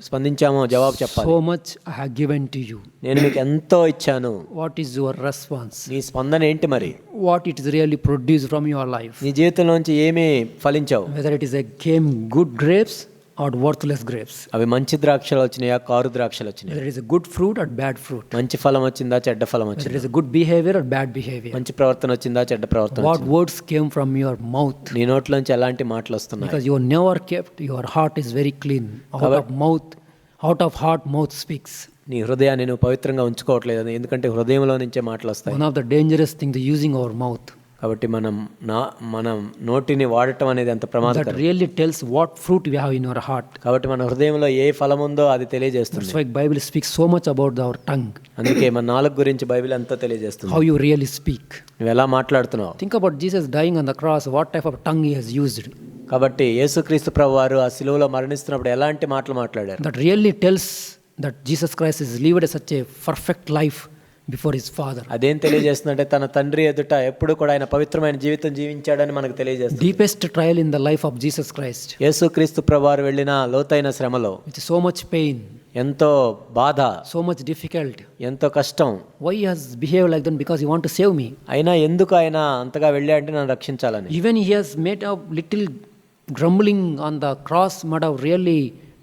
స్పందించామో జవాబు చెప్పాలి. So much I have given to you. నేను మీకు ఎంతో ఇచ్చాను. What is your response? నీ స్పందన ఏంటి మరి? What it is really produced from your life? నీ జీవితంలోంచి ఏమి ఫలించావు? Whether it is came good grapes or worthless grapes. అవి మంచి ద్రాక్షలు వచ్చినాయా, కారు ద్రాక్షలు వచ్చినాయి? Whether it is a good fruit or bad fruit. మంచి ఫలం వచ్చిందా, చెడ్డ ఫలం Whether వచ్చిందా? it is a good behavior or bad behavior. మంచి ప్రవర్తన వచ్చిందా, చెడ్డ ప్రవర్తన What వచ్చిందా? words came from your mouth? నీ నోట్లోంచి ఎలాంటి మాటలు వస్తున్నాయి? Because you never kept, your heart is very clean. Out of heart mouth speaks. నీ హృదయాన్ని నువ్వు పవిత్రంగా ఉంచుకోవట్లేదు, ఎందుకంటే హృదయంలో నుంచే మాటలు వస్తాయి. One of the dangerous things, the using our mouth. కాబట్టి మనం నోటిని వాడటం అనేది ఎంత That ప్రమాదకరం. really tells what fruit we have in our heart. కాబట్టి మన హృదయంలో ఏ ఫలం ఉందో అది తెలియజేస్తుంది. That's why Bible speaks so much about our tongue. అందుకే మన నాలుక గురించి బైబిల్ అంతా తెలియజేస్తుంది. How you really speak. నువ్వు ఎలా మాట్లాడుతున్నావు? Think about Jesus dying on the cross, what type of tongue He has used. కాబట్టి యేసుక్రీస్తు ప్రభువారు ఆ శిలువలో మరణిస్తున్నప్పుడు ఎలాంటి మాటలు మాట్లాడారు? That really tells that Jesus Christ has lived such a perfect life before His Father. అదేం తెలియజేస్తుందంటే తన తండ్రి ఎదుట ఎప్పుడు కూడా ఆయన పవిత్రమైన జీవితం జీవించాడని మనకు తెలియజేస్తుంది. Deepest trial in the life of Jesus Christ. యేసుక్రీస్తు ప్రభువారు వెళ్ళిన లోతైన శ్రమలో With so much pain, ఎంతో బాధ, so much difficult. ఎంతో కష్టం. Why He has behaved like that? Because He want to save me. అయినా ఎందుకు ఆయన అంతగా వెళ్ళాడంటే నన్ను రక్షించాలని. Even He has made a little grumbling on the cross, might have really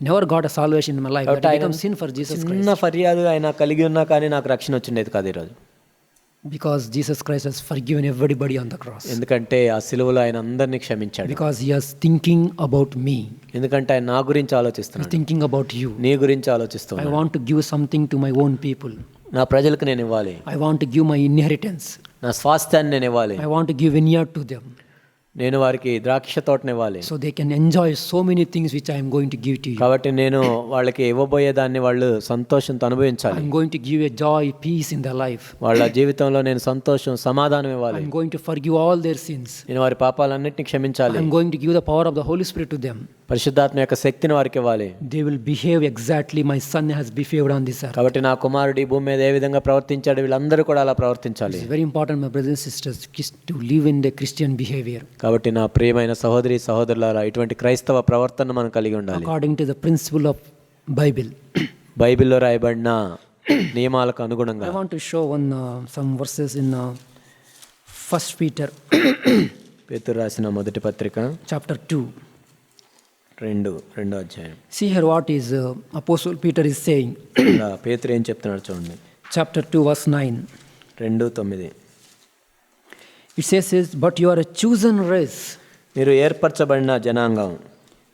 never got a salvation in my life. That become sin for Jesus Christ. చిన్న ఫర్యాదు ఆయన కలిగి ఉన్నా కానీ నాకు రక్షణ వచ్చిండేది కాదు ఈరోజు. Because Jesus Christ has forgiven everybody on the cross. ఎందుకంటే ఆ సిలువలో ఆయన అందరినీ క్షమించాడు. Because He is thinking about me. ఎందుకంటే ఆయన నా గురించి He is ఆలోచిస్తున్నాడు, thinking about you. నీ గురించి I ఆలోచిస్తున్నాడు. want to give something to my own people. నా ప్రజలకు నేను ఇవ్వాలి, I want to give my inheritance. నా స్వాస్థ్యాన్ని నేను ఇవ్వాలి, I want to give vineyard to them. నేను వారికి ద్రాక్ష తోటని ఇవ్వాలి. So they can enjoy so many things which I am going to give to you. కాబట్టి నేను వాళ్ళకి ఇవ్వబోయే దాన్ని వాళ్ళు సంతోషంతో I అనుభవించాలి. am going to give a joy, peace in their life. వాళ్ళ జీవితంలో నేను సంతోషం, సమాధానం I ఇవ్వాలి. am going to forgive all their sins. నేను వారి పాపాలన్నింటినీ I క్షమించాలి. am going to give the power of the Holy Spirit to them. పరిశుద్ధాత్మ యొక్క శక్తిని వారికి ఇవ్వాలి. They will behave exactly my son has behaved on this earth. కాబట్టి నా కుమారుడు ఈ భూమి మీద ఏ విధంగా ప్రవర్తించాడు వీళ్ళందరూ కూడా అలా ప్రవర్తించాలి. It's very important, my brothers and sisters, to live in the Christian behavior. కాబట్టి నా ప్రియమైన సహోదరి సహోదరులారా, ఇటువంటి క్రైస్తవ ప్రవర్తన మనం కలిగి ఉండాలి. According to the principle of Bible. బైబిల్లో రాయబడిన నియమాలకు అనుగుణంగా. I want to show some verses in 1 Peter పేతురు రాసిన మొదటి పత్రిక chapter 2. రెండో అధ్యాయం. See here what is Apostle Peter is saying. ఇలా పేతురు ఏం చెప్తున్నాడు చూడండి. Chapter 2 verse 9. 2:9. It says, but you are a chosen race. మీరు ఏర్పరచబడిన జనాంగం.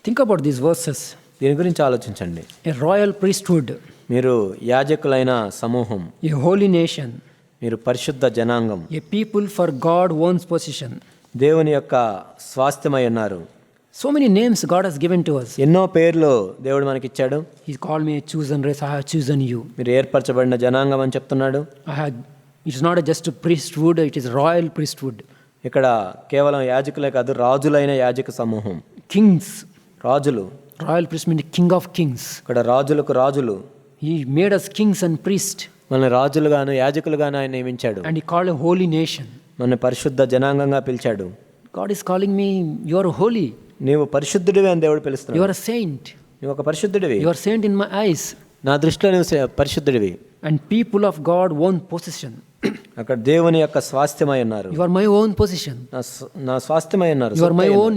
Think about these verses. దీని గురించి ఆలోచించండి. A royal priesthood. మీరు యాజకులైన సమూహం, a holy nation, మీరు పరిశుద్ధ జనాంగం, a people for God owns possession. దేవుని యొక్క స్వాస్థ్యమై ఉన్నారు. So many names God has given to us. ఎన్నో పేర్లు దేవుడు మనకిచ్చాడు. He called me a chosen race. I have chosen you. మీరు ఏర్పరచబడిన జనాంగం అని చెప్తున్నాడు. It is not just a priesthood, it is royal priesthood. ఇక్కడ కేవలం యాజకులే కాదు, రాజులైన యాజక సమూహం, Kings. రాజులు. Royal priest means king of kings. ఇక్కడ రాజులకు రాజులు. He made us kings and priests. మన రాజులుగాను యాజకులుగాను ఆయన నియమించాడు. And he called a holy nation. మన పరిశుద్ధ జనాంగంగా పిలిచాడు. God is calling me, you are holy. నీవు పరిశుద్ధుడివి అని దేవుడు You పిలుస్తున్నాడు. are a saint. నువ్వు ఒక పరిశుద్ధుడివి. You are saint in my eyes. నా దృష్టిలో నువ్వు పరిశుద్ధుడివి. And people of God own possession. అక్కడ దేవుని యొక్క స్వాస్థ్యమై ఉన్నారు. You are my own possession. నా స్వాస్థ్యమై ఉన్నారు. You are my own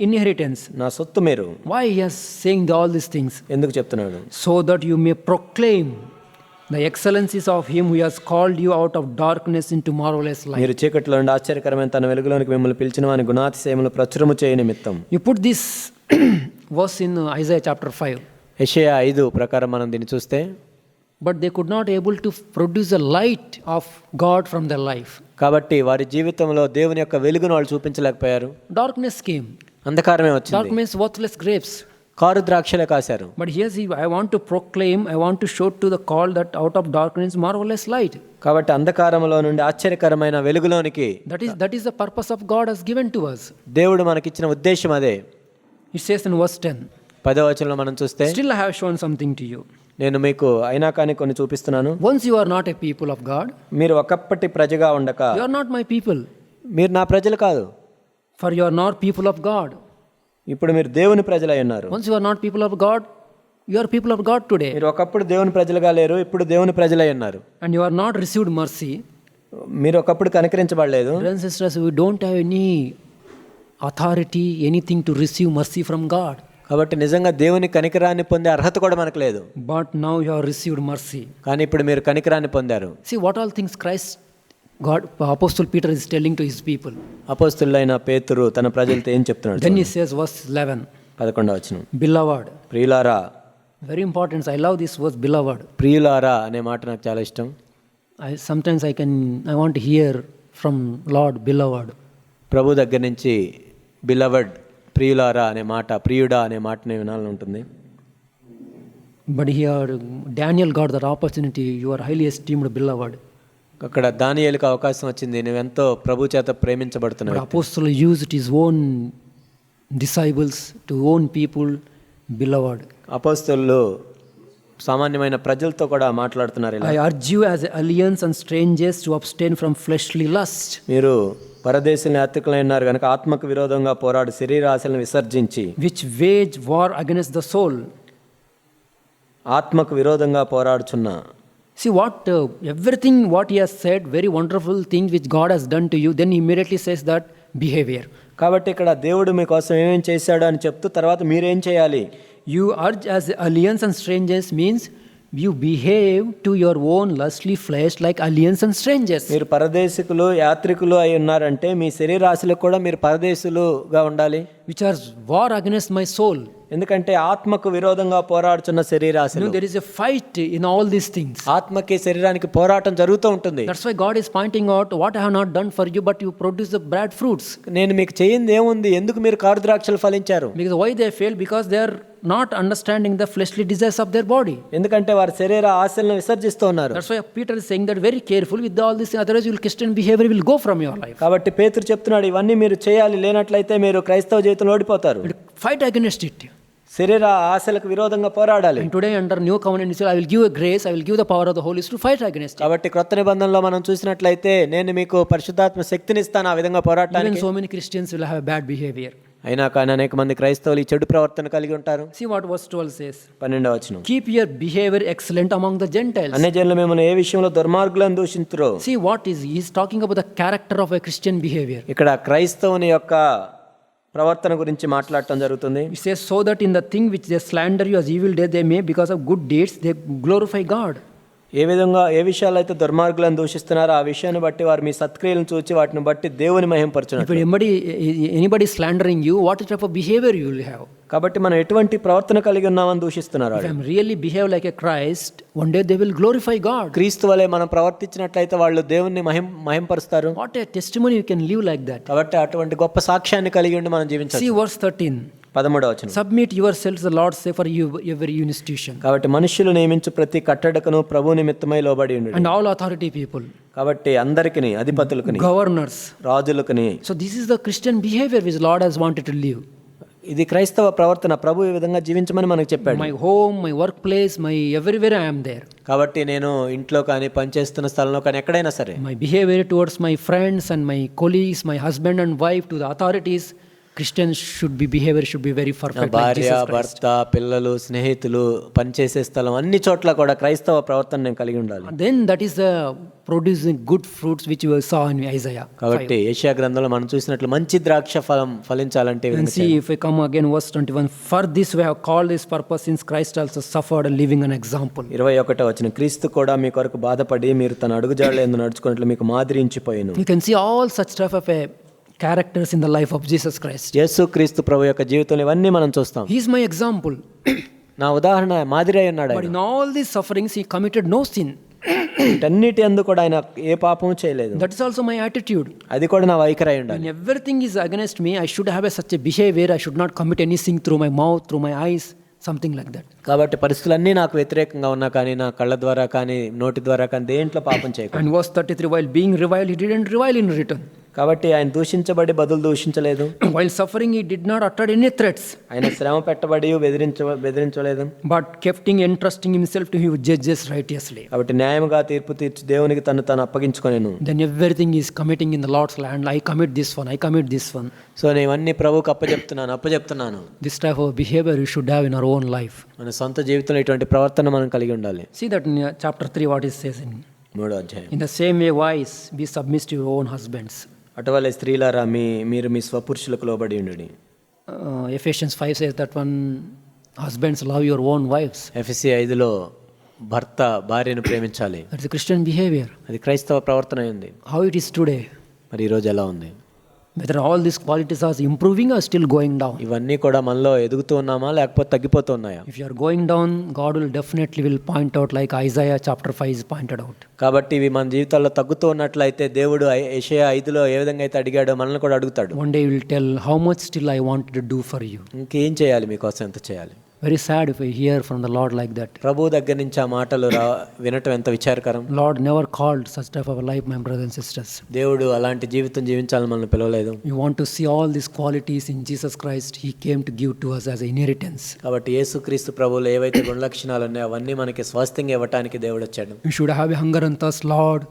inheritance. నా సొత్తు మీరు. Why he is saying all these things? ఎందుకు చెప్తున్నాడు? So that you may proclaim the excellencies of him who has called you out of darkness into marvelous light. మీరు చీకటిలో నుండి ఆశ్చర్యకరమైన తన వెలుగులోనికి మిమ్మల్ని పిలిచిన వాని గుణాతిశయములు ప్రచురము చేయ నిమిత్తం. You put this verse in Isaiah chapter 5. యెషయా 5 ప్రకారం మనం దీన్ని చూస్తే, But they could not able to produce a light of God from their life. కాబట్టి వారి జీవితంలో దేవుని యొక్క వెలుగును వాళ్ళు చూపించలేకపోయారు. Darkness came. అంధకారమే వచ్చింది. Darkness, worthless grapes. కారు ద్రాక్షలే కాశారు. But here I want to proclaim, I want to show to the call that out of darkness marvelous light. కాబట్టి అంధకారంలో నుండి ఆశ్చర్యకరమైన వెలుగులోనికి, That is the purpose of God has given to us. దేవుడు మనకిచ్చిన ఉద్దేశం అదే. It says in verse 10. 10వ వచనంలో మనం చూస్తే, Still I have shown something to you. నేను మీకు అయినా కానీ కొన్ని చూపిస్తున్నాను. Once you are not a people of God, మీరు ఒకప్పటి ప్రజగా ఉండక, you are not my people. మీరు నా ప్రజలు కాదు. For you are not people of God. ఇప్పుడు మీరు దేవుని ప్రజలై ఉన్నారు. Once you are not people of God, you are people of God today. మీరు ఒకప్పుడు దేవుని ప్రజలుగా లేరు, ఇప్పుడు దేవుని ప్రజలై ఉన్నారు. And you are not received mercy. మీరు ఒకప్పుడు కనికరించబడలేదు. Brothers and sisters, we don't have any authority, anything to receive mercy from God. కాబట్టి నిజంగా దేవుని కనికరాన్ని పొందే అర్హత కూడా మనకు లేదు. But now you have received mercy. కానీ ఇప్పుడు మీరు కనికరాన్ని పొందారు. See what all things Apostle Peter is telling to his people. అపోస్తలుడైన పేతురు తన ప్రజలతో ఏం చెప్తున్నాడు? Then he says verse 11. 11వ వచనం, Beloved. ప్రియులారా. Very important. I love this verse, beloved. ప్రియులారా అనే మాట నాకు చాలా ఇష్టం. Sometimes I want to hear from Lord, beloved. ప్రభు దగ్గర నుంచి బిలవర్డ్, ప్రియులారా అనే మాట, ప్రియుడా అనే మాటనే వినాలని ఉంటుంది. But here Daniel got that opportunity. You are highly esteemed, beloved. అక్కడ దానియేలుకు అవకాశం వచ్చింది, నువ్వెంతో ప్రభు చేత But ప్రేమించబడుతున్నావు. Apostle used his own disciples to own people, beloved. అపోస్తలులు సామాన్యమైన ప్రజలతో కూడా మాట్లాడుతున్నారు ఇలా. I urge you as aliens and strangers to abstain from fleshly lust. మీరు పరదేశుల యాత్రికులై ఉన్నారు కనుక ఆత్మకు విరోధంగా పోరాడు శరీరాశలను విసర్జించి, which wage war against the soul. ఆత్మకు విరోధంగా పోరాడుచున్న. See everything what he has said, very wonderful things which God has done to you, then he immediately says that behavior. కాబట్టి ఇక్కడ దేవుడు మీకోసం ఏమేం చేశాడు అని చెప్తూ తర్వాత మీరేం చేయాలి? You urge as aliens and strangers means you behave to your own lustly flesh like aliens and strangers. మీరు పరదేశికులు యాత్రికులు అయి ఉన్నారంటే మీ శరీరాశలకు కూడా మీరు పరదేశులుగా ఉండాలి. Which are war against my soul. ఎందుకంటే ఆత్మకు విరోధంగా పోరాడుచున్న శరీరాశలు. There is a fight in all these things. ఆత్మకి శరీరానికి పోరాటం జరుగుతూ ఉంటుంది. That's why God is pointing out what I have not done for you, but you produce the bad fruits. నేను మీకు చేయింది ఏముంది, ఎందుకు మీరు కారు ద్రాక్షలు ఫలించారు? Because why they fail? Because they are not understanding the fleshly desires of their body. ఎందుకంటే వారి శరీర ఆశలను విసర్జిస్తూ ఉన్నారు. That's why Peter is saying that very careful with all this, otherwise your Christian behavior will go from your life. కాబట్టి పేతురు చెప్తున్నాడు ఇవన్నీ మీరు చేయాలి, లేనట్లయితే మీరు క్రైస్తవ జీవితంలో ఓడిపోతారు. Fight against it. శరీర ఆశలకు విరోధంగా పోరాడాలి. And today under new covenant he said, I will give a grace, I will give the power of the Holy Spirit to fight against it. కాబట్టి క్రొత్త నిబంధనలో మనం చూసినట్లయితే నేను మీకు పరిశుద్ధాత్మ శక్తిని ఇస్తాను ఆ విధంగా Even పోరాడటానికి. so many Christians will have bad behavior. అయినా కానీ అనేక మంది క్రైస్తవులు ఈ చెడు ప్రవర్తన కలిగి ఉంటారు. See what verse 12 says. 12వ వచనం, Keep your behavior excellent among the Gentiles. అన్యజనులు మిమ్మల్ని ఏ విషయంలో దుర్మార్గులను దూషింతురో. See what he's talking about the character of a Christian behavior. ఇక్కడ క్రైస్తవుని యొక్క ప్రవర్తన గురించి మాట్లాడటం జరుగుతుంది. He says, so that in the thing which they slander you as evil deeds, they may, because of good deeds, they glorify God. ఏ విషయాలు అయితే దుర్మార్గులను దూషిస్తున్నారో ఆ విషయాన్ని బట్టి వారు మీ సత్క్రియలను చూచి వాటిని బట్టి దేవుని మహింపరచున్నారు. If anybody slandering you, what type of behavior you will have? కాబట్టి మనం ఎటువంటి ప్రవర్తన కలిగి ఉన్నామని దూషిస్తున్నారు. If I really behave like a Christ, one day they will glorify God. క్రీస్తు వలె మనం ప్రవర్తించినట్లయితే వాళ్ళు దేవుణ్ణి మహింపరుస్తారు. What a testimony you can live like that. కాబట్టి అటువంటి గొప్ప సాక్ష్యాన్ని కలిగి ఉండి మనం జీవించాలి. See verse 13. 13వ వచనం. Submit yourselves the Lord's say for you every institution. కాబట్టి మనుష్యులు నియమించు ప్రతి కట్టడకును ప్రభు నిమిత్తమై లోబడి ఉండు. And all authority people. కాబట్టి అందరికిని, అధిపతులకుని, governors, రాజులకుని. So this is the Christian behavior which Lord has wanted to live. ఇది క్రైస్తవ ప్రవర్తన. ప్రభు ఈ విధంగా జీవించమని మనకు చెప్పాడు. My home, my workplace, my everywhere I am there. కాబట్టి నేను ఇంట్లో కానీ పనిచేస్తున్న స్థలంలో కానీ ఎక్కడైనా సరే My behavior towards my friends and my colleagues, my husband and wife, to the authorities, Christians behavior should be very perfect like భార్య, Jesus Christ. భర్త, పిల్లలు, స్నేహితులు, పనిచేసే స్థలం అన్ని చోట్ల కూడా క్రైస్తవ ప్రవర్తన నేను కలిగి ఉండాలి. Then that is the producing good fruits which we saw in Isaiah. కాబట్టి యెషయా గ్రంథంలో మనం చూసినట్లు మంచి ద్రాక్ష ఫలం ఫలించాలంటే And see if we come again verse 21, for this we have called this purpose since Christ also suffered and living an example. 21వ వచనం. క్రీస్తు కూడా మీ కొరకు బాధపడి మీరు తన అడుగుజాడల యందు నడుచుకున్నట్లు మీకు మాదిరించిపోయెను. You can see all such stuff of a characters in the life of Jesus Christ. యేసు క్రీస్తు ప్రభు యొక్క జీవితంలో ఇవన్నీ మనం చూస్తాం. He is my example. నా ఉదాహరణ మాదిరి అయి ఉన్నాడు. But in all these sufferings he committed no sin. వీటన్నిటి యందు కూడా ఆయన ఏ పాపము చేయలేదు. That is also my attitude. అది కూడా నా వైఖరి అయి ఉండాలి. When everything is against me, I should have such a behavior. I should not commit any sin through my mouth, through my eyes, something like that. కాబట్టి పరిస్థితులన్నీ నాకు వ్యతిరేకంగా ఉన్నా కానీ నా కళ్ళ ద్వారా కానీ నోటి ద్వారా కానీ దేంట్లో పాపం చేయకూడదు. And verse 33, while being reviled, he didn't revile in return. కాబట్టి ఆయన దూషించబడి బదులు దూషించలేదు. While suffering, he did not utter any threats. ఆయన శ్రమ పెట్టబడి బెదిరించలేదు. But kept entrusting himself to his judges righteously. కాబట్టి న్యాయముగా తీర్పు తీర్చి దేవునికి తను అప్పగించుకొనెను. Then everything is committing in the Lord's land. I commit this one, I commit this one. So నేను ఇవన్నీ ప్రభువుకి అప్పచెప్తున్నాను. This type of behavior you should have in our own life. మన సొంత జీవితంలో ఇటువంటి ప్రవర్తన మనం కలిగి ఉండాలి. See that in chapter 3 what it says in 3వ అధ్యాయం. In the same way, wives, be submissive to your own husbands. అటువలే స్త్రీలారా మీరు మీ స్వపురుషులకు లోబడి ఉండుడి. Ephesians 5 says that one, husbands, love your own wives. ఎఫెసీ 5లో భర్త భార్యను ప్రేమించాలి. That is a Christian behavior. అది క్రైస్తవ ప్రవర్తన అయింది. How it is today? మరి ఈరోజు ఎలా ఉంది? Whether all these qualities are improving or still going down. ఇవన్నీ కూడా మనలో ఎదుగుతూ ఉన్నామా లేకపోతే తగ్గిపోతూ ఉన్నాయా? If you are going down, God will definitely point out like Isaiah chapter 5 is pointed out. కాబట్టి ఇవి మన జీవితాల్లో తగ్గుతూ ఉన్నట్లయితే దేవుడు యెషయా 5లో ఏ విధంగా అయితే అడిగాడో మనల్ని కూడా అడుగుతాడు. One day he will tell how much still I wanted to do for you. ఇంకేం చేయాలి మీకోసం, ఎంత చేయాలి? Very sad if I hear from the Lord like that. ప్రభు దగ్గర నుంచి ఆ మాటలు వినటం ఎంత విచారకరం. Lord never called such type of a life, my brothers and sisters. దేవుడు అలాంటి జీవితం జీవించాలని మనల్ని పిలవలేదు. You want to see all these qualities in Jesus Christ. He came to give to us as an inheritance. కాబట్టి యేసుక్రీస్తు ప్రభువులో ఏవైతే గుణలక్షణాలు ఉన్నాయో అవన్నీ మనకి స్వాస్థ్యంగా ఇవ్వడానికి దేవుడు వచ్చాడు. You should have a hunger and thirst, Lord.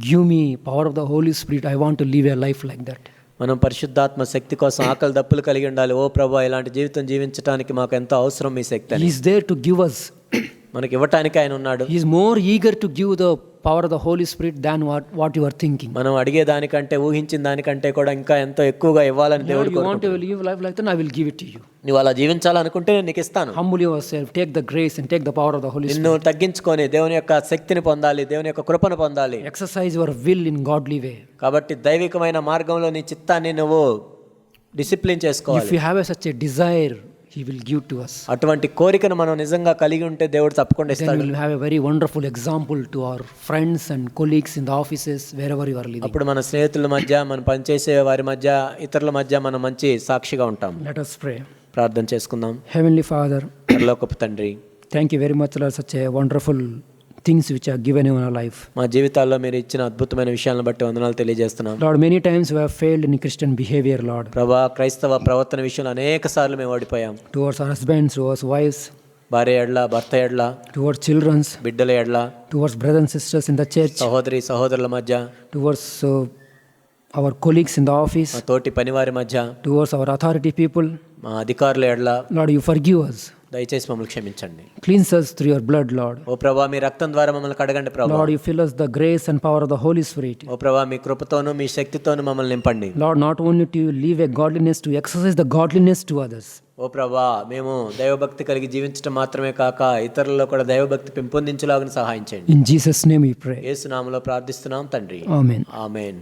Give me power of the Holy Spirit. I want to live a life like that. మనం పరిశుద్ధాత్మ శక్తి కోసం ఆకలి దప్పులు కలిగి ఉండాలి. ఓ ప్రభువా, ఇలాంటి జీవితం జీవించడానికి మాకు ఎంతో అవసరం మీ శక్తి. He is there to give us. మనకి ఇవ్వటానికి ఆయన ఉన్నాడు. He is more eager to give the power of the Holy Spirit than what you are thinking. మనం అడిగే దానికంటే ఊహించిన దానికంటే కూడా ఇంకా ఎంతో ఎక్కువగా ఇవ్వాలని దేవుడు You want to live life like that, I will give it to you. నువ్వు అలా జీవించాలనుకుంటే నేను నీకు ఇస్తాను. Humble yourself, take the grace and take the power of the Holy Spirit. నిన్ను తగ్గించుకొని దేవుని యొక్క శక్తిని పొందాలి, దేవుని యొక్క కృపను పొందాలి. Exercise your will in godly way. కాబట్టి దైవికమైన మార్గంలో నీ చిత్తాన్ని నువ్వు డిసిప్లిన్ చేసుకోవాలి. If you have such a desire, He will give to us. అటువంటి కోరికను మనం నిజంగా కలిగి ఉంటే దేవుడు తప్పకుండా Then ఇస్తాడు. we will have a very wonderful example to our friends and colleagues in the offices wherever you are living. అప్పుడు మన స్నేహితుల మధ్య, మన పనిచేసే వారి మధ్య, ఇతరుల మధ్య మనం మంచి సాక్షిగా ఉంటాం. Let us pray. ప్రార్థన చేసుకుందాం. Heavenly Father, పరలోకపు తండ్రి, thank you very much, Lord, such a wonderful things which are given in our life. మా జీవితాల్లో మీరు ఇచ్చిన అద్భుతమైన విషయాలను బట్టి వందనాలు తెలియజేస్తున్నాం. Lord, many times we have failed in Christian behavior, Lord. ప్రభా, క్రైస్తవ ప్రవర్తన విషయంలో అనేక సార్లు మేము ఓడిపోయాం. Towards our husbands, towards wives, భార్య ఎడ్ల, భర్త ఎడ్ల, towards children, బిడ్డల ఎడ్ల, towards brothers and sisters in the church, సహోదరుల మధ్య, towards our colleagues in the office, మా తోటి పనివారి మధ్య, towards our authority people. మా అధికారుల ఎడ్ల. Lord, you forgive us. దయచేసి మమ్మల్ని క్షమించండి. Cleanse us through your blood, Lord. ఓ ప్రభా, మీ రక్తం ద్వారా మమ్మల్ని కడగండి ప్రభా. Lord, you fill us the grace and power of the Holy Spirit. ఓ ప్రభా, మీ కృపతోను మీ శక్తితోను మమ్మల్ని నింపండి. Lord, not only to live a godliness, to exercise the godliness to others. ఓ ప్రభా, మేము దైవభక్తి కలిగి జీవించడం మాత్రమే కాక ఇతరులలో కూడా దైవభక్తి పెంపొందించులాగా సహాయం చేయండి. In Jesus' name we pray. యేసు నామములో ప్రార్థిస్తున్నాం తండ్రి. Amen. ఆమేన్.